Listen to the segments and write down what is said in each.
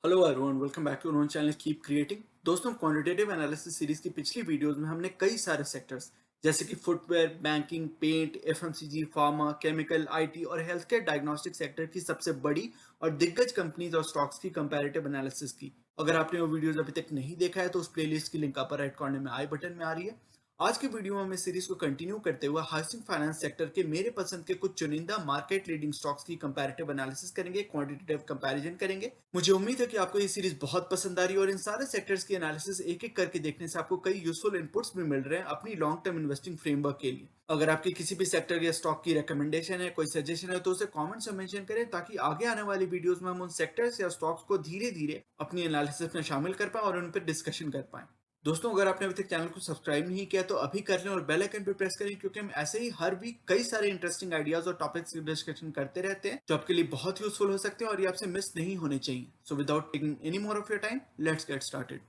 Hello everyone, welcome back to our channel keep creating. दोस्तों, quantitative analysis series की पिछली videos में हमने कई सारे सेक्टर्स जैसे कि footwear, banking, paint, FMCG, pharma, chemical, IT और हेल्थ केयर डायग्नोस्टिक सेक्टर की सबसे बड़ी और दिग्गज कंपनीज और स्टॉक्स की कंपैरेटिव एनालिसिस की। अगर आपने वो वीडियोस अभी तक नहीं देखा है तो उस प्लेलिस्ट की लिंक अपर राइट कॉर्नर में आई बटन में आ रही है। आज के वीडियो में हम इस सीरीज को कंटिन्यू करते हुए हाउसिंग फाइनेंस सेक्टर के मेरे पसंद के कुछ चुनिंदा मार्केट लीडिंग स्टॉक्स की कंपैरेटिव एनालिसिस करेंगे, क्वांटिटेटिव कंपैरिजन करेंगे। मुझे उम्मीद है कि आपको ये सीरीज बहुत पसंद आ रही है और इन सारे सेक्टर्स की एनालिसिस एक एक करके देखने से आपको कई यूजफुल इनपुट्स भी मिल रहे हैं अपनी लॉन्ग टर्म इन्वेस्टिंग फ्रेमवर्क के लिए। अगर आपके किसी भी सेक्टर या स्टॉक की रिकमेंडेशन है, कोई सजेशन है, तो उसे कमेंट से मेंशन करें ताकि आगे आने वाली वीडियोस में हम उन सेक्टर्स या स्टॉक्स को धीरे धीरे अपनी एनालिसिस में शामिल कर पाए और उन पर डिस्कशन कर पाए। दोस्तों, अगर आपने अभी तक चैनल को सब्सक्राइब नहीं किया तो अभी कर लें और बेल आइकन पे प्रेस करें, क्योंकि हम ऐसे ही हर वीक कई सारे इंटरेस्टिंग आइडियाज और टॉपिक्स की डिस्कशन करते रहते हैं जो आपके लिए बहुत यूजफुल हो सकते हैं और ये आपसे मिस नहीं होने चाहिए। So without taking any more of your time, let's get started.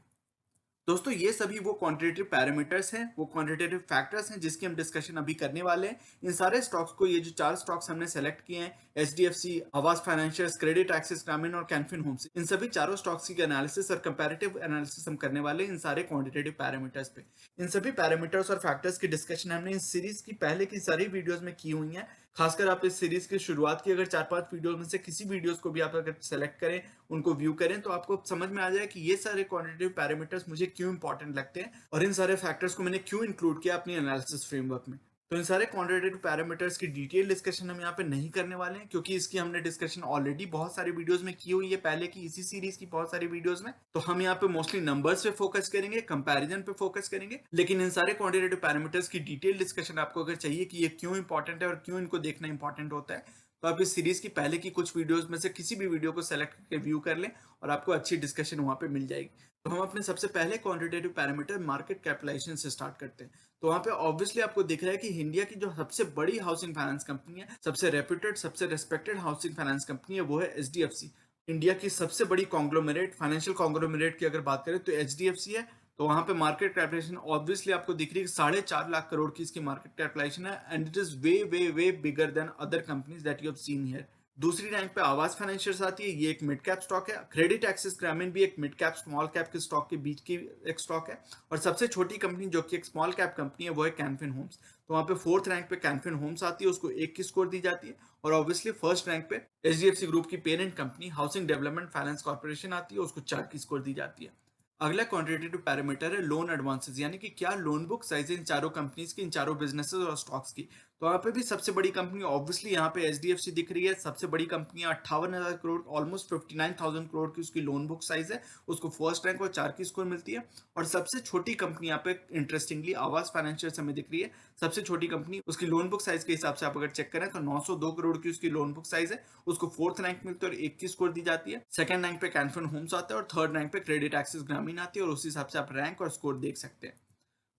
दोस्तों, ये सभी वो क्वांटिटेटिव पैरामीटर्स हैं, वो क्वांटिटेटिव फैक्टर्स हैं जिसकी हम डिस्कशन अभी करने वाले हैं। इन सारे स्टॉक्स को, ये जो चार स्टॉक्स हमने सेलेक्ट किए हैं, एचडीएफसी, आवास फाइनेंशियर्स, क्रेडिट एक्सिस ग्रामीण और कैनफिन होम्स, इन सभी चारों स्टॉक्स की एनालिसिस और कंपैरेटिव एनालिसिस हम करने वाले हैं इन सारे क्वांटिटेटिव पैरामीटर्स पे। इन सभी पैरामीटर्स और फैक्टर्स की डिस्कशन हमने इस सीरीज की पहले की सारी वीडियोस में की हुई है। खासकर आप इस सीरीज की शुरुआत की अगर 4-5 वीडियोस में से किसी वीडियोस को भी आप अगर सेलेक्ट करें, उनको व्यू करें, तो आपको समझ में आ जाए कि ये सारे क्वांटिटेटिव पैरामीटर्स मुझे क्यों इंपॉर्टेंट लगते हैं और इन सारे फैक्टर्स को मैंने क्यों इंक्लूड किया अपनी एनालिसिस फ्रेमवर्क में। तो इन सारे क्वांटिटेटिव पैरामीटर्स की डिटेल डिस्कशन हम यहाँ पे नहीं करने वाले हैं, क्योंकि इसकी हमने डिस्कशन ऑलरेडी बहुत सारी वीडियोस में की हुई है, पहले की इसी सीरीज की बहुत सारी वीडियोस में। तो हम यहाँ पे मोस्टली नंबर्स पे फोकस करेंगे, कंपैरिजन पे फोकस करेंगे, लेकिन इन सारे क्वांटिटेटिव पैरामीटर्स की डिटेल डिस्कशन आपको अगर चाहिए कि ये क्यों इंपॉर्टेंट है और क्यों इनको देखना इंपॉर्टेंट होता है, तो आप इस सीरीज की पहले की कुछ वीडियोस में से किसी भी वीडियो को सेलेक्ट करके व्यू कर लें और आपको अच्छी डिस्कशन वहां पे मिल जाएगी। तो हम अपने सबसे पहले क्वांटिटेटिव पैरामीटर मार्केट कैपिटलाइजेशन से स्टार्ट करते हैं। तो वहां पे ऑब्वियसली आपको दिख रहा है कि इंडिया की जो सबसे बड़ी हाउसिंग फाइनेंस कंपनी है, सबसे रेप्यूटेड, सबसे रेस्पेक्टेड हाउसिंग फाइनेंस कंपनी है, वो है एचडीएफसी। इंडिया की सबसे बड़ी कॉन्ग्लोमेरेट, फाइनेंशियल कॉन्ग्लोमेरेट की अगर बात करें तो एचडीएफसी है। तो वहां पे मार्केट कैपिटलाइजेशन ऑब्वियसली आपको दिख रही है, 4.5 लाख करोड़ की इसकी मार्केट कैपिटलाइजेशन है, and it is way way way bigger than other companies that you have seen here. दूसरी रैंक पे आवास फाइनेंशियर्स आती है, ये एक मिड कैप स्टॉक है। क्रेडिट एक्सिस ग्रामीण भी एक मिड कैप स्मॉल कैप के स्टॉक के बीच की एक स्टॉक है। और सबसे छोटी कंपनी जो कि एक स्मॉल कैप कंपनी है, वो है कैनफिन होम्स। तो वहां पे फोर्थ रैंक पे कैनफिन होम्स आती है, उसको 1 की स्कोर दी जाती है। और ऑब्वियसली फर्स्ट रैंक पे एचडीएफसी ग्रुप की parent company housing development finance corporation आती है, उसको 4 की स्कोर दी जाती है। अगला क्वांटिटेटिव पैरामीटर है लोन एडवांसेस, यानी कि क्या लोन बुक साइज है इन चारों कंपनीज की, इन चारों बिजनेसेस और स्टॉक्स की। तो यहाँ पे भी सबसे बड़ी कंपनी ऑब्वियसली यहाँ पे एचडीएफसी दिख रही है। सबसे बड़ी कंपनी 58,000 करोड़, ऑलमोस्ट 59,000 करोड़ की उसकी लोन बुक साइज है, उसको फर्स्ट रैंक और 4 की स्कोर मिलती है। और सबसे छोटी कंपनी यहाँ पे इंटरेस्टिंगली आवास फाइनेंशियल हमें दिख रही है। सबसे छोटी कंपनी, उसकी लोन बुक साइज के हिसाब से आप अगर चेक करें तो 902 करोड़ की उसकी लोन बुक साइज है, उसको फोर्थ रैंक मिलती है और 1 की स्कोर दी जाती है। सेकंड रैंक पे कैनफिन होम्स आता है और थर्ड रैंक पे क्रेडिट एक्सिस ग्रामीण आती है, और उस हिसाब से आप रैंक और स्कोर देख सकते हैं।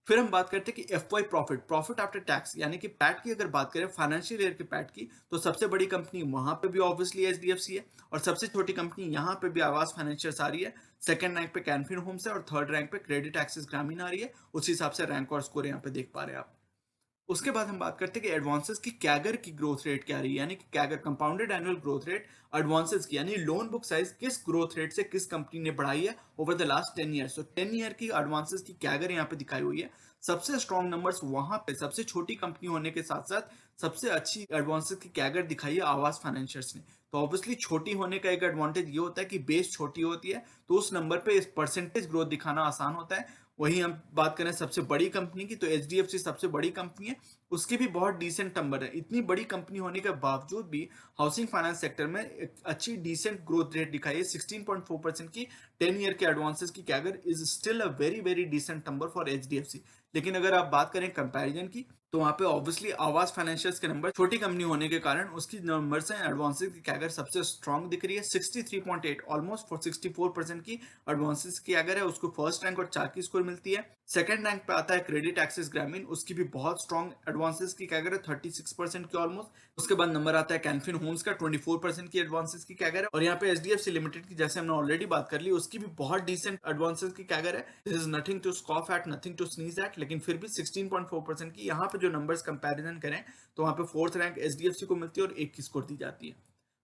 फिर हम बात करते हैं कि F Y profit, profit after tax, यानी कि पैट की अगर बात करें, फाइनेंशियल ईयर के पैट की, तो सबसे बड़ी कंपनी वहां पे भी ऑब्वियसली एचडीएफसी है और सबसे छोटी कंपनी यहां पे भी आवास फाइनेंशियर्स आ रही है। सेकंड रैंक पे कैनफिन होम्स है और थर्ड रैंक पे क्रेडिट एक्सिस ग्रामीण आ रही है। उस हिसाब से रैंक और स्कोर यहाँ पे देख पा रहे हैं आप। उसके बाद हम बात करते हैं कि एडवांसेस की कैगर की ग्रोथ रेट क्या रही है, यानी कि CAGR, compounded annual growth rate, advances की, यानी लोन बुक साइज किस ग्रोथ रेट से किस कंपनी ने बढ़ाई है over the last 10 year. So 10 year की एडवांसेस की कैगर यहाँ पे दिखाई हुई है। सबसे स्ट्रॉन्ग नंबर्स वहां पे सबसे छोटी कंपनी होने के साथ साथ सबसे अच्छी एडवांसेस की कैगर दिखाई है आवास फाइनेंशियर्स ने। तो ऑब्वियसली छोटी होने का एक एडवांटेज ये होता है कि बेस छोटी होती है, तो उस नंबर पे इस परसेंटेज ग्रोथ दिखाना आसान होता है। वहीं हम बात करें सबसे बड़ी कंपनी की, तो एचडीएफसी सबसे बड़ी कंपनी है, उसके भी बहुत डिसेंट नंबर है। इतनी बड़ी कंपनी होने के बावजूद भी हाउसिंग फाइनेंस सेक्टर में एक अच्छी डिसेंट ग्रोथ रेट दिखाई है, 16.4% की 10 ईयर के एडवांसेस की CAGR is still a very very decent number for HDFC. लेकिन अगर आप बात करें कंपैरिजन की, तो वहां पे ऑब्वियसली आवास फाइनेंशियल्स के नंबर छोटी कंपनी होने के कारण उसकी नंबर्स हैं, एडवांसेस की कैगर सबसे स्ट्रांग दिख रही है, 63.8, ऑलमोस्ट फॉर 64% की एडवांसेस की कैगर है, उसको फर्स्ट रैंक और 4 की स्कोर मिलती है। सेकंड रैंक पे आता है क्रेडिट एक्सिस ग्रामीण, उसकी भी बहुत स्ट्रांग एडवांसेस की कैगर है, 36% की ऑलमोस्ट। उसके बाद नंबर आता है कैनफिन होम्स का, 24% की एडवांसेस की कैगर है। और यहाँ पे एचडीएफसी लिमिटेड की जैसे हमने ऑलरेडी बात कर ली, उसकी भी बहुत डिसेंट एडवांसेस की कैगर है। This is nothing to scoff at, nothing to sneeze at, लेकिन फिर भी 16.4% की यहाँ पे जो नंबर्स कंपैरिजन करें, तो वहां पे फोर्थ रैंक एचडीएफसी को मिलती है और 1 की स्कोर दी जाती है।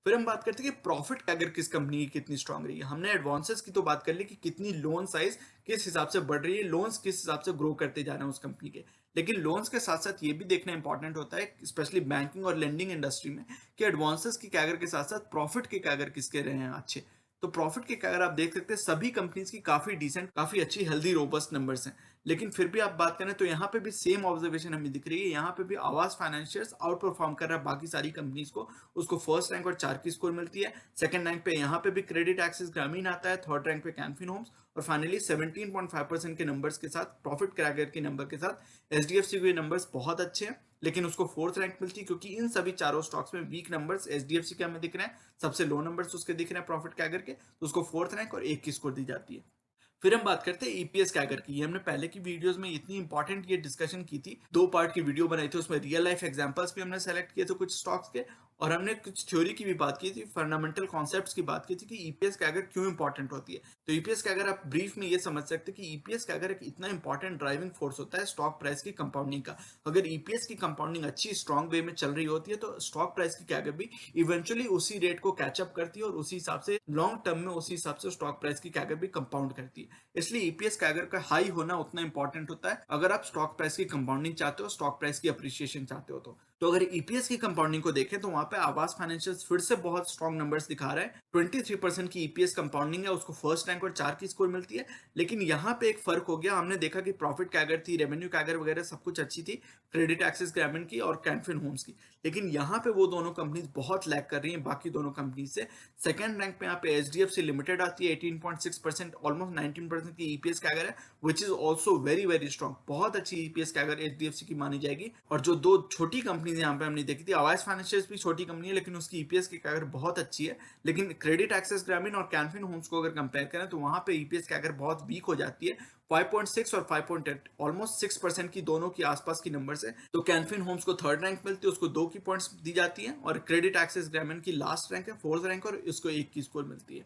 फिर हम बात करते हैं कि प्रॉफिट कैगर किस कंपनी की कितनी स्ट्रांग रही है। हमने एडवांसेस की तो बात कर ली कि कितनी लोन साइज किस हिसाब से बढ़ रही है, लोन्स किस हिसाब से ग्रो करते जा रहे हैं उस कंपनी के। लेकिन लोन्स के साथ साथ ये भी देखना इंपॉर्टेंट होता है, स्पेशली बैंकिंग और लेंडिंग इंडस्ट्री में, कि एडवांसेस की कैगर के साथ साथ प्रॉफिट के कैगर किसके रहे हैं अच्छे। तो प्रॉफिट के कैगर आप देख सकते हैं सभी कंपनीज की काफी डिसेंट, काफी अच्छी, हेल्दी, रोबस्ट नंबर्स हैं। लेकिन फिर भी आप बात करें तो यहाँ पे भी सेम ऑब्जर्वेशन हमें दिख रही है। यहाँ पे भी आवास फाइनेंशियर्स आउट परफॉर्म कर रहा है बाकी सारी कंपनीज को, उसको फर्स्ट रैंक और 4 की स्कोर मिलती है। सेकंड रैंक पे यहाँ पे भी क्रेडिट एक्सिस ग्रामीण आता है, थर्ड रैंक पे कैनफिन होम्स, और फाइनली 17.5% के नंबर्स के साथ, प्रॉफिट क्रैकर के नंबर के साथ, एचडीएफसी के नंबर्स बहुत अच्छे हैं, लेकिन उसको फोर्थ रैंक मिलती है क्योंकि इन सभी चारों स्टॉक्स में वीक नंबर्स एचडीएफसी के हमें दिख रहे हैं, सबसे लो नंबर्स उसके दिख रहे हैं प्रॉफिट कैगर के, तो उसको फोर्थ रैंक और 1 की स्कोर दी जाती है। फिर हम बात करते हैं ईपीएस कैगर की। ये हमने पहले की वीडियोस में इतनी इंपॉर्टेंट ये डिस्कशन की थी, 2 पार्ट की वीडियो बनाई थी, उसमें रियल लाइफ एग्जांपल्स भी हमने सेलेक्ट किए थे कुछ स्टॉक्स के, और हमने कुछ थ्योरी की भी बात की थी, फंडामेंटल कॉन्सेप्ट्स की बात की थी कि ईपीएस कैगर क्यों इंपॉर्टेंट होती है। तो ईपीएस कैगर आप ब्रीफ में ये समझ सकते हैं कि ईपीएस कैगर एक इतना इंपॉर्टेंट ड्राइविंग फोर्स होता है स्टॉक प्राइस की कंपाउंडिंग का। अगर ईपीएस की कंपाउंडिंग अच्छी स्ट्रॉन्ग वे में चल रही होती है तो स्टॉक प्राइस की कैगर भी इवेंचुअली उसी रेट को कैचअप करती है और उसी हिसाब से लॉन्ग टर्म में उसी हिसाब से स्टॉक प्राइस की कैगर भी कंपाउंड करती है। इसलिए ईपीएस कैगर का हाई होना उतना इंपॉर्टेंट होता है अगर आप स्टॉक प्राइस की कंपाउंडिंग चाहते हो, स्टॉक प्राइस की अप्रिसिएशन चाहते हो। तो अगर ईपीएस की कंपाउंडिंग को देखें तो वहां पे आवास फाइनेंशियल फिर से बहुत स्ट्रॉन्ग नंबर्स दिखा रहा है। 23% की ईपीएस कंपाउंडिंग है, उसको फर्स्ट रैंक और 4 की स्कोर मिलती है। लेकिन यहाँ पे एक फर्क हो गया, हमने देखा कि प्रॉफिट कैगर थी, रेवेन्यू कैगर वगैरह सब कुछ अच्छी थी, क्रेडिट एक्सिस ग्रामीण की और कैनफिन होम्स की, लेकिन यहाँ पे वो दोनों कंपनीज बहुत लैग कर रही हैं बाकी दोनों कंपनीज से। सेकंड रैंक पे यहाँ पे एचडीएफसी लिमिटेड आती है, 18.6%, ऑलमोस्ट 19% की ईपीएस कैगर है, which is also very very strong, बहुत अच्छी ईपीएस कैगर एचडीएफसी की मानी जाएगी। और जो दो छोटी कंपनीज यहाँ पे हमने देखी थी, आवास फाइनेंशियल्स भी छोटी कंपनी है लेकिन उसकी ईपीएस की कैगर बहुत अच्छी है, लेकिन क्रेडिट एक्सेस ग्रामीण और कैनफिन होम्स को अगर कंपेयर करें तो वहां पे ईपीएस कैगर बहुत वीक हो जाती है। 5.6 और 5.8, ऑलमोस्ट 6% की दोनों की आसपास की नंबर है। तो कैनफिन होम्स को थर्ड रैंक मिलती है, उसको 2 की पॉइंट्स दी जाती है, और क्रेडिट एक्सेस ग्रामीण की लास्ट रैंक है, फोर्थ रैंक, और इसको 1 की स्कोर मिलती है।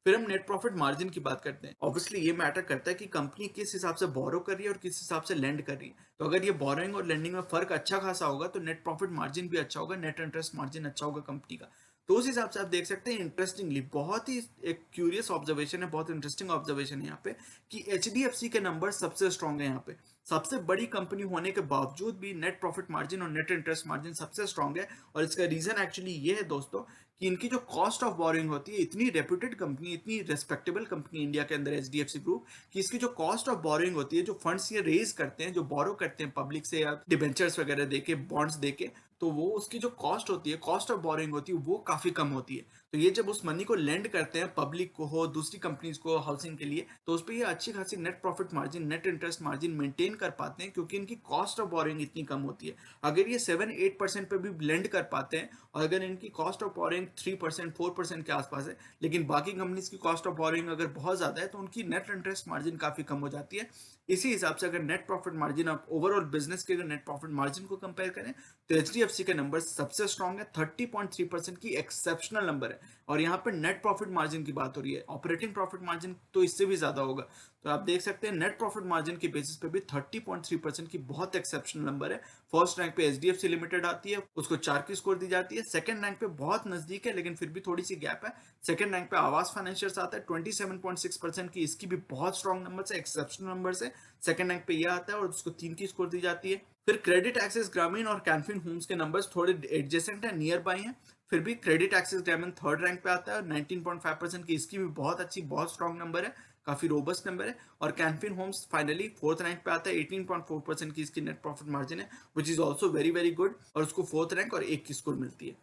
फिर हम नेट प्रॉफिट मार्जिन की बात करते हैं। ऑब्वियसली ये मैटर करता है कि कंपनी किस हिसाब से बोरो कर रही है और किस हिसाब से लेंड कर रही है। तो अगर ये बोरोइंग और लेंडिंग में फर्क अच्छा खासा होगा तो नेट प्रॉफिट मार्जिन भी अच्छा होगा, नेट इंटरेस्ट मार्जिन अच्छा होगा कंपनी का। तो उस हिसाब से आप देख सकते हैं, इंटरेस्टिंगली, बहुत ही एक क्यूरियस ऑब्जर्वेशन है, बहुत इंटरेस्टिंग ऑब्जर्वेशन है यहाँ पे, कि एचडीएफसी के नंबर सबसे स्ट्रॉन्ग है यहाँ पे। सबसे बड़ी कंपनी होने के बावजूद भी नेट प्रॉफिट मार्जिन और नेट इंटरेस्ट मार्जिन सबसे स्ट्रॉन्ग है। और इसका रीजन एक्चुअली ये है दोस्तों, कि इनकी जो कॉस्ट ऑफ बोरिंग होती है, इतनी रेप्यूटेड कंपनी, इतनी रेस्पेक्टेबल कंपनी इंडिया के अंदर एचडीएफसी ग्रुप, कि इसकी जो कॉस्ट ऑफ बोरिंग होती है, जो फंड्स ये रेज करते हैं, जो बोरो करते हैं पब्लिक से या डिबेंचर्स वगैरह देके, बॉन्ड्स देके, तो वो उसकी जो कॉस्ट होती है, कॉस्ट ऑफ बोरिंग होती है, वो काफी कम होती है। तो ये जब उस मनी को लेंड करते हैं पब्लिक को हो, दूसरी कंपनीज को, हाउसिंग के लिए, तो उस पर ये अच्छी खासी net profit margin, net interest margin maintain कर पाते हैं क्योंकि इनकी कॉस्ट ऑफ बोरिंग इतनी कम होती है। अगर ये 7-8% पे भी लेंड कर पाते हैं, और अगर इनकी कॉस्ट ऑफ बोरिंग 3% 4% के आसपास है, लेकिन बाकी कंपनीज की कॉस्ट ऑफ बोरिंग अगर बहुत ज्यादा है तो उनकी नेट इंटरेस्ट मार्जिन काफी कम हो जाती है। इसी हिसाब से अगर नेट प्रॉफिट मार्जिन, आप ओवरऑल बिजनेस के अगर नेट प्रॉफिट मार्जिन को कंपेयर करें तो एचडीएफसी के नंबर सबसे स्ट्रॉन्ग है, 30.3% की एक्सेप्शनल नंबर है। और यहाँ पर नेट प्रॉफिट मार्जिन की बात हो रही है, ऑपरेटिंग प्रॉफिट मार्जिन तो इससे भी ज्यादा होगा। तो आप देख सकते हैं नेट प्रॉफिट मार्जिन की बेसिस पे भी 30.3% की बहुत एक्सेप्शनल नंबर है। फर्स्ट रैंक पे एचडीएफसी लिमिटेड आती है, उसको 4 की स्कोर दी जाती है। सेकंड रैंक पे बहुत नजदीक है लेकिन फिर भी थोड़ी सी गैप है, सेकंड रैंक पे आवास फाइनेंशियर्स आता है, 27.6% की, इसकी भी बहुत स्ट्रॉन्ग नंबर है, एक्सेप्शनल नंबर है। सेकंड रैंक पे यह आता है और उसको 3 की स्कोर दी जाती है। फिर क्रेडिट एक्सेस ग्रामीण और कैनफिन होम्स के नंबर्स थोड़े एडजेसेंट है, नियर बाई है। फिर भी क्रेडिट एक्सेस ग्रामीण थर्ड रैंक पे आता है, 19.5% की, इसकी भी बहुत अच्छी, बहुत स्ट्रॉन्ग नंबर है, काफी रोबस्ट नंबर है। और Canfin Homes finally fourth rank पे आता है, 18.4% की इसकी नेट प्रॉफिट मार्जिन है, which is also very very good, और उसको फोर्थ रैंक और 1 की स्कोर मिलती है।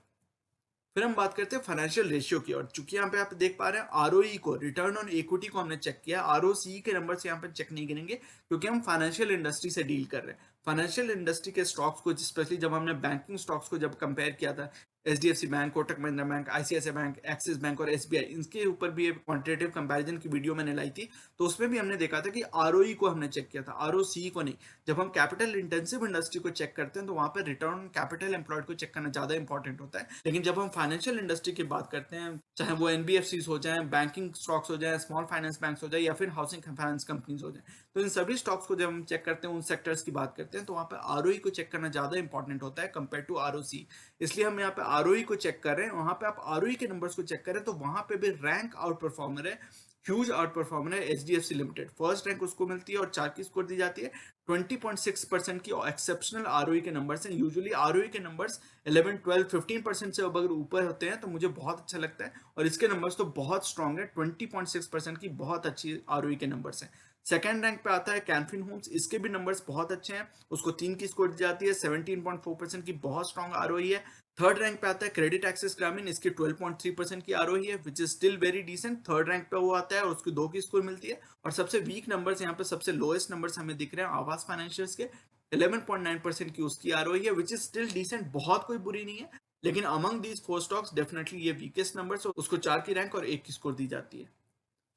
फिर हम बात करते हैं फाइनेंशियल रेशियो की, और चूंकि यहाँ पे आप देख पा रहे हैं आरओई को, रिटर्न ऑन इक्विटी को हमने चेक किया, आरओसी के नंबर से यहाँ पे चेक नहीं करेंगे क्योंकि हम फाइनेंशियल इंडस्ट्री से डील कर रहे हैं। फाइनेंशियल इंडस्ट्री के स्टॉक्स को, स्पेशली जब हमने बैंकिंग स्टॉक्स को जब कंपेयर किया था, HDFC bank, Kotak Mahindra bank, ICICI bank, axis bank और एसबीआई, इनके ऊपर भी एक क्वांटिटेटिव कंपैरिजन की वीडियो मैंने लाई थी, तो उसमें भी हमने देखा था कि आरओई को हमने चेक किया था, आरओसी को नहीं। जब हम कैपिटल इंटेंसिव इंडस्ट्री को चेक करते हैं तो वहां पर रिटर्न ऑन कैपिटल एम्प्लॉयड को चेक करना ज्यादा इंपॉर्टेंट होता है। लेकिन जब हम फाइनेंशियल इंडस्ट्री की बात करते हैं, चाहे वो एनबीएफसी हो जाए, बैंकिंग स्टॉक्स हो जाए, स्मॉल फाइनेंस बैंक हो जाए, या फिर हाउसिंग फाइनेंस कंपनीज हो जाए, तो इन सभी स्टॉक्स को जब हम चेक करते हैं, उन सेक्टर्स की बात करते हैं, तो वहां पे आरओई को चेक करना ज्यादा इंपॉर्टेंट होता है कंपेयर टू आरओसी। इसलिए हम यहाँ पे आरओई को चेक कर रहे हैं, वहां पे आप आरओई के नंबर्स को चेक करें तो वहां पे भी रैंक आउट परफॉर्मर है, ह्यूज आउट परफॉर्मर है एचडीएफसी लिमिटेड। फर्स्ट रैंक उसको मिलती है और 4 की स्कोर दी जाती है। 20.6% की एक्सेप्शनल आरओई के नंबर्स हैं। यूजुअली आरओई के नंबर्स 11 12 15% से अगर ऊपर होते हैं तो मुझे बहुत अच्छा लगता है, और इसके नंबर्स तो बहुत स्ट्रांग है। 20.6% की बहुत अच्छी आरओई के नंबर्स हैं। सेकेंड रैंक पे आता है कैनफिन होम्स, इसके भी नंबर्स बहुत अच्छे हैं, उसको 3 की स्कोर दी जाती है। 17.4% की बहुत स्ट्रांग आरओई है। थर्ड रैंक पे आता है क्रेडिट एक्सेस ग्रामीण, इसकी 12.3% की आरओई है, which is still very decent. Third rank पे वो आता है और उसकी 2 की स्कोर मिलती है। और सबसे वीक नंबर्स यहाँ पे, सबसे लोएस्ट नंबर्स हमें दिख रहे हैं आवास फाइनेंशियल्स के। 11.9% की उसकी आरओई है, विच इज स्टिल डिसेंट, बहुत कोई बुरी नहीं है, लेकिन अमंग दीज 4 स्टॉक्स डेफिनेटली ये वीकेस्ट नंबर्स, उसको 4 की रैंक और 1 की स्कोर दी जाती है।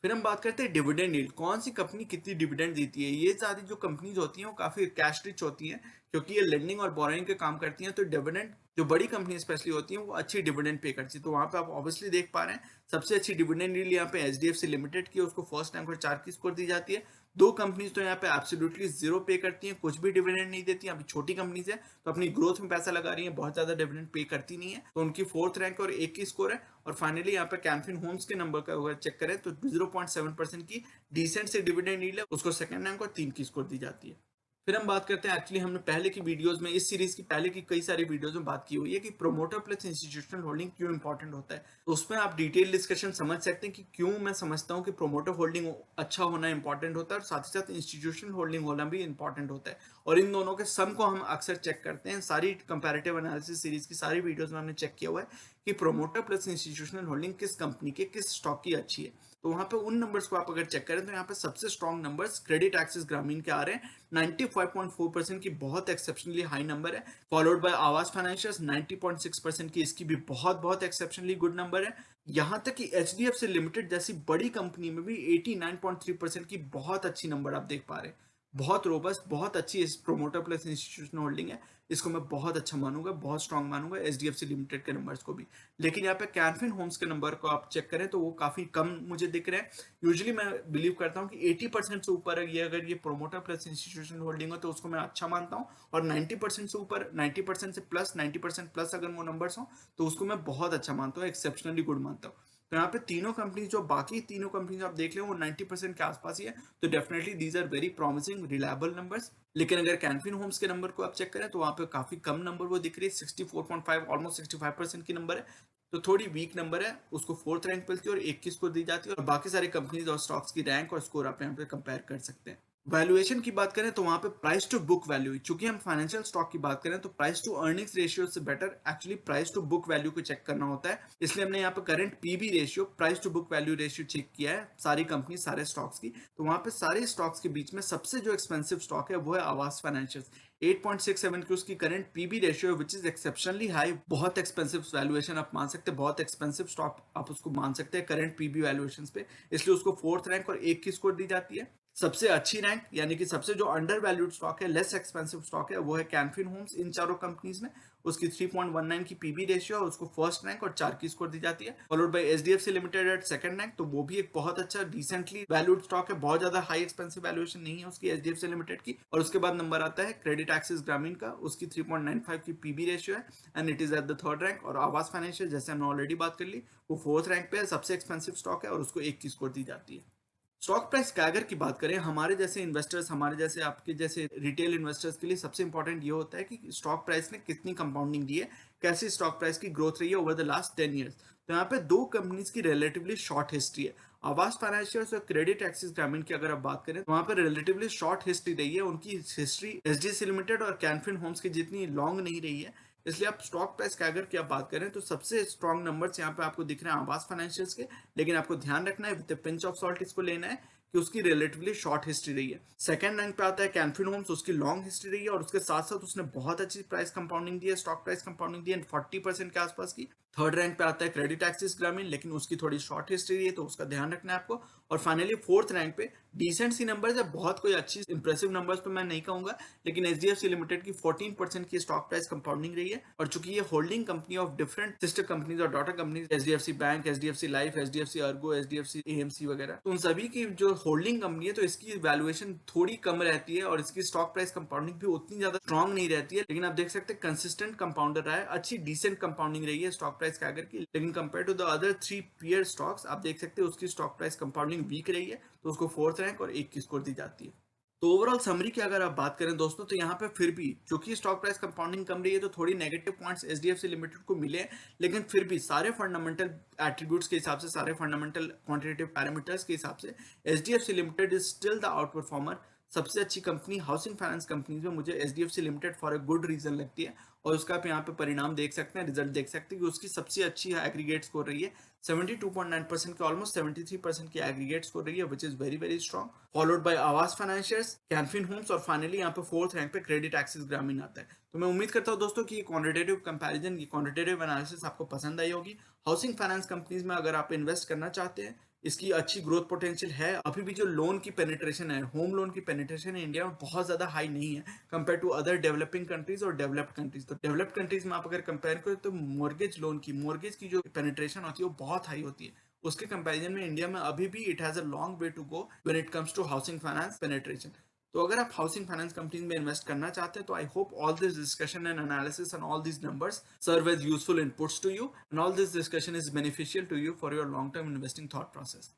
फिर हम बात करते हैं डिविडेंड यील्ड, कौन सी कंपनी कितनी डिविडेंड देती है। ये सारी जो कंपनीज होती हैं वो काफी कैश रिच होती हैं, क्योंकि ये लेंडिंग और बोरोइंग के काम करती हैं, तो डिविडेंड जो बड़ी कंपनी स्पेशली होती हैं वो अच्छी डिविडेंड पे करती है। तो वहां पे आप ऑब्वियसली देख पा रहे हैं सबसे अच्छी डिविडेंड यील्ड यहाँ पे एचडीएफसी लिमिटेड की, उसको फर्स्ट रैंक और 4 की स्कोर दी जाती है। दो कंपनीज तो यहाँ पे एब्सोल्युटली जीरो पे करती हैं, कुछ भी डिविडेंड नहीं देती। अभी छोटी कंपनीज है तो अपनी ग्रोथ में पैसा लगा रही है, बहुत ज्यादा डिविडेंड पे करती नहीं है, तो उनकी फोर्थ रैंक और 1 की स्कोर है। और फाइनली यहाँ पे कैनफिन होम्स के नंबर का अगर चेक करें तो 0.7% की डिसेंट से डिविडेंड यील्ड है, उसको सेकंड रैंक और 3 की स्कोर दी जाती है। फिर हम बात करते हैं, एक्चुअली हमने पहले की वीडियोस में, इस सीरीज की पहले की कई सारी वीडियोस में बात की हुई है कि प्रोमोटर प्लस इंस्टीट्यूशनल होल्डिंग क्यों इंपॉर्टेंट होता है। तो उसमें आप डिटेल डिस्कशन समझ सकते हैं कि क्यों मैं समझता हूँ कि प्रोमोटर होल्डिंग अच्छा होना इंपॉर्टेंट होता है, और साथ ही साथ इंस्टीट्यूशनल होल्डिंग होना भी इंपॉर्टेंट होता है। और इन दोनों के सम को हम अक्सर चेक करते हैं, सारी कंपैरेटिव एनालिसिस सीरीज की सारी वीडियोस में हमने चेक किया हुआ है कि प्रोमोटर प्लस इंस्टीट्यूशनल होल्डिंग किस कंपनी के किस स्टॉक की अच्छी है। तो वहां पे उन नंबर्स को आप अगर चेक करें तो यहाँ पे सबसे स्ट्रॉन्ग नंबर्स क्रेडिट एक्सिस ग्रामीण के आ रहे हैं। 95.4% की बहुत एक्सेप्शनली हाई नंबर है, फॉलोड बाय आवास फाइनेंशियल्स 90.6% की, इसकी भी बहुत बहुत एक्सेप्शनली गुड नंबर है। यहां तक कि एचडीएफसी लिमिटेड जैसी बड़ी कंपनी में भी 89.3% की बहुत अच्छी नंबर आप देख पा रहे हैं। बहुत रोबस्ट, बहुत अच्छी इस प्रोमोटर प्लस इंस्टीट्यूशनल होल्डिंग है, इसको मैं बहुत अच्छा मानूंगा, बहुत स्ट्रांग मानूंगा एचडीएफसी लिमिटेड के नंबर्स को भी। लेकिन यहाँ पे कैनफिन होम्स के नंबर को आप चेक करें तो वो काफी कम मुझे दिख रहे हैं। यूजुअली मैं बिलीव करता हूँ कि 80% से ऊपर ये अगर ये प्रोमोटर प्लस इंस्टीट्यूशनल होल्डिंग हो तो उसको मैं अच्छा मानता हूँ, और 90% से ऊपर, 90% से प्लस, 90% प्लस अगर वो नंबर्स हो तो उसको मैं बहुत अच्छा मानता हूँ, एक्सेप्शनली गुड मानता हूँ। तो यहाँ पे तीनों कंपनी, जो बाकी तीनों कंपनी आप देख ले वो 90% के आसपास ही है, तो definitely these are very promising reliable numbers. लेकिन अगर कैनफिन होम्स के नंबर को आप चेक करें तो वहां पे काफी कम नंबर वो दिख रही है, 64.5, ऑलमोस्ट 65% की नंबर है, तो थोड़ी वीक नंबर है, उसको फोर्थ रैंक मिलती है और 1 की स्कोर दी जाती है। और बाकी सारी कंपनीज और स्टॉक्स की रैंक और स्कोर आप यहाँ पे कंपेयर कर सकते हैं। वैल्यूएशन की बात करें तो वहां पे प्राइस टू बुक वैल्यू, चूंकि हम फाइनेंशियल स्टॉक की बात करें तो प्राइस टू अर्निंग्स रेशियो से better actually price to book value को चेक करना होता है, इसलिए हमने यहाँ पे current PB ratio, price to book value ratio check किया है सारी कंपनी सारे स्टॉक्स की। तो वहां पे सारे स्टॉक्स के बीच में सबसे जो एक्सपेंसिव स्टॉक है वो है आवास फाइनेंशियल्स। 8.67 की उसकी current PB ratio, which is exceptionally high, बहुत एक्सपेंसिव वैल्यूएशन आप मान सकते हैं, बहुत एक्सपेंसिव स्टॉक आप उसको मान सकते हैं करंट पीबी वैल्यूएशन पे, इसलिए उसको फोर्थ रैंक और 1 की स्कोर दी जाती है। सबसे अच्छी रैंक यानी कि सबसे जो अंडर वैल्यूड स्टॉक है, लेस एक्सपेंसिव स्टॉक है, वो है कैनफिन होम्स इन चारों कंपनीज में, उसकी 3.19 की पीबी रेशियो और उसको फर्स्ट रैंक और 4 की स्कोर दी जाती है। Followed by HDFC limited at second rank, तो वो भी एक बहुत अच्छा डिसेंटली वैल्यूड स्टॉक है, बहुत ज्यादा हाई एक्सपेंसिव वैल्यूएशन नहीं है उसकी एचडीएफसी लिमिटेड की। और उसके बाद नंबर आता है क्रेडिट एक्सिस ग्रामीण का, उसकी 3.95 की पीबी रेशियो है and it is at the third rank. और आवास फाइनेंशियल, जैसे हमने ऑलरेडी बात कर ली, वो फोर्थ रैंक पे है, सबसे एक्सपेंसिव स्टॉक है और उसको 1 की स्कोर दी जाती है। स्टॉक प्राइस कैगर की बात करें, हमारे जैसे इन्वेस्टर्स, हमारे जैसे आपके जैसे रिटेल इन्वेस्टर्स के लिए सबसे इंपॉर्टेंट ये होता है कि स्टॉक प्राइस ने कितनी कंपाउंडिंग दी है, कैसी स्टॉक प्राइस की ग्रोथ रही है ओवर द लास्ट 10 ईयर्स। तो यहाँ पे दो कंपनीज की रिलेटिवली शॉर्ट हिस्ट्री है, आवास फाइनेंशियल्स और क्रेडिट एक्सिस ग्रामीण की अगर आप बात करें तो वहां पर रिलेटिवली शॉर्ट हिस्ट्री रही है, उनकी हिस्ट्री एचडीएफसी लिमिटेड और कैनफिन होम्स की जितनी लॉन्ग नहीं रही है। इसलिए आप स्टॉक प्राइस कैगर की आप बात करें तो सबसे स्ट्रॉन्ग नंबर्स यहाँ पे आपको दिख रहे हैं आवास फाइनेंशियल्स के, लेकिन आपको ध्यान रखना है, विद पिंच ऑफ सॉल्ट इसको लेना है कि उसकी रिलेटिवली शॉर्ट हिस्ट्री रही है। सेकंड रैंक पे आता है कैनफिन होम्स, उसकी लॉन्ग हिस्ट्री रही है और उसके साथ साथ उसने बहुत अच्छी प्राइस कंपाउंडिंग दी है, स्टॉक प्राइस कंपाउंडिंग दी है 40% के आसपास की। थर्ड रैंक पे आता है क्रेडिट एक्सिस ग्रामीण, लेकिन उसकी थोड़ी शॉर्ट हिस्ट्री रही है, तो उसका ध्यान रखना है आपको। और फाइनली फोर्थ रैंक पे डिसेंट सी नंबर्स है, बहुत कोई अच्छी इंप्रेसिव नंबर्स तो मैं नहीं कहूंगा, लेकिन एचडीएफसी लिमिटेड की 14% की स्टॉक प्राइस कंपाउंडिंग रही है। और चूंकि ये holding company of different sister companies और daughter companies, HDFC bank, HDFC life, HDFC Ergo, HDFC AMC वगैरह, तो उन सभी की जो होल्डिंग कंपनी है तो इसकी वैल्यूएशन थोड़ी कम रहती है और इसकी स्टॉक प्राइस कंपाउंडिंग भी उतनी ज्यादा स्ट्रांग नहीं रहती है, लेकिन आप देख सकते हैं कंसिस्टेंट कंपाउंडर रहा है, अच्छी डिसेंट कंपाउंडिंग रही है स्टॉक प्राइस कैगर की। लेकिन compare to the other 3 peer stocks आप देख सकते हैं उसकी स्टॉक प्राइस कंपाउंडिंग वीक रही है, तो उसको 4th रैंक और 1 की स्कोर दी जाती है। तो ओवरऑल समरी की अगर आप बात करें दोस्तों, तो यहाँ पे फिर भी क्योंकि स्टॉक प्राइस कंपाउंडिंग कम रही है तो थोड़ी नेगेटिव पॉइंट्स एचडीएफसी लिमिटेड को मिले हैं, लेकिन फिर भी सारे फंडामेंटल एट्रीब्यूट्स के हिसाब से, सारे फंडामेंटल क्वांटिटेटिव पैरामीटर्स के हिसाब से HDFC limited is still the outperformer. सबसे अच्छी कंपनी हाउसिंग फाइनेंस कंपनीज में मुझे HDFC limited for a good reason लगती है, और उसका आप यहाँ पे परिणाम देख सकते हैं, रिजल्ट देख सकते हैं कि उसकी सबसे अच्छी एग्रीगेट स्कोर रही है 72.9% के ऑलमोस्ट 73% की एग्रीगेट स्कोर रही है, which is very very strong, followed by आवास फाइनेंशियर्स, कैनफिन होम्स, और फाइनली यहाँ पे 4th रैंक पे क्रेडिट एक्सिस ग्रामीण आता है। तो मैं उम्मीद करता हूँ दोस्तों कि क्वांटिटेटिव कंपैरिजन, ये क्वांटिटेटिव एनालिसिस आपको पसंद आई होगी। हाउसिंग फाइनेंस कंपनीज में अगर आप इन्वेस्ट करना चाहते हैं, इसकी अच्छी ग्रोथ पोटेंशियल है। अभी भी जो लोन की पेनिट्रेशन है, होम लोन की पेनिट्रेशन है इंडिया में बहुत ज्यादा हाई नहीं है compare to other developing countries और डेवलप्ड कंट्रीज। तो डेवलप्ड कंट्रीज में आप अगर कंपेयर करें तो मोर्गेज की जो पेनिट्रेशन होती है वो बहुत हाई होती है। उसके कंपैरिजन में इंडिया में अभी भी it has a long way to go when it comes to housing finance penetration. तो अगर आप हाउसिंग फाइनेंस कंपनीज में इन्वेस्ट करना चाहते हैं तो I hope all this discussion and analysis and all these numbers serve as useful inputs to you, and all this discussion is beneficial to you for your long term investing thought process.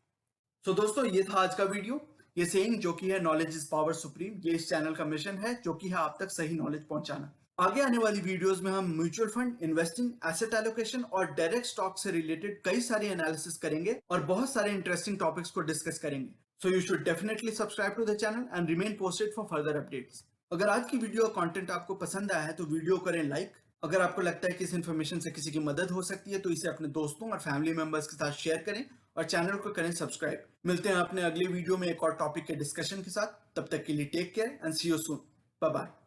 तो दोस्तों ये था आज का video. ये saying जो कि है नॉलेज इज पावर सुप्रीम, ये इस चैनल का मिशन है जो कि है आप तक सही नॉलेज पहुंचाना। आगे आने वाली वीडियोस में हम mutual fund, investing, asset allocation और डायरेक्ट स्टॉक से रिलेटेड कई सारी एनालिसिस करेंगे और बहुत सारे इंटरेस्टिंग टॉपिक्स को डिस्कस करेंगे। So you should definitely subscribe to the channel and remain posted for further updates. अगर आज की वीडियो कंटेंट आपको पसंद आया है तो वीडियो करें लाइक। अगर आपको लगता है कि इस इन्फॉर्मेशन से किसी की मदद हो सकती है तो इसे अपने दोस्तों और फैमिली मेंबर्स के साथ शेयर करें और चैनल को करें सब्सक्राइब। मिलते हैं अपने अगले वीडियो में एक और टॉपिक के डिस्कशन के साथ। तब तक के लिए take care and see you soon. Bye bye.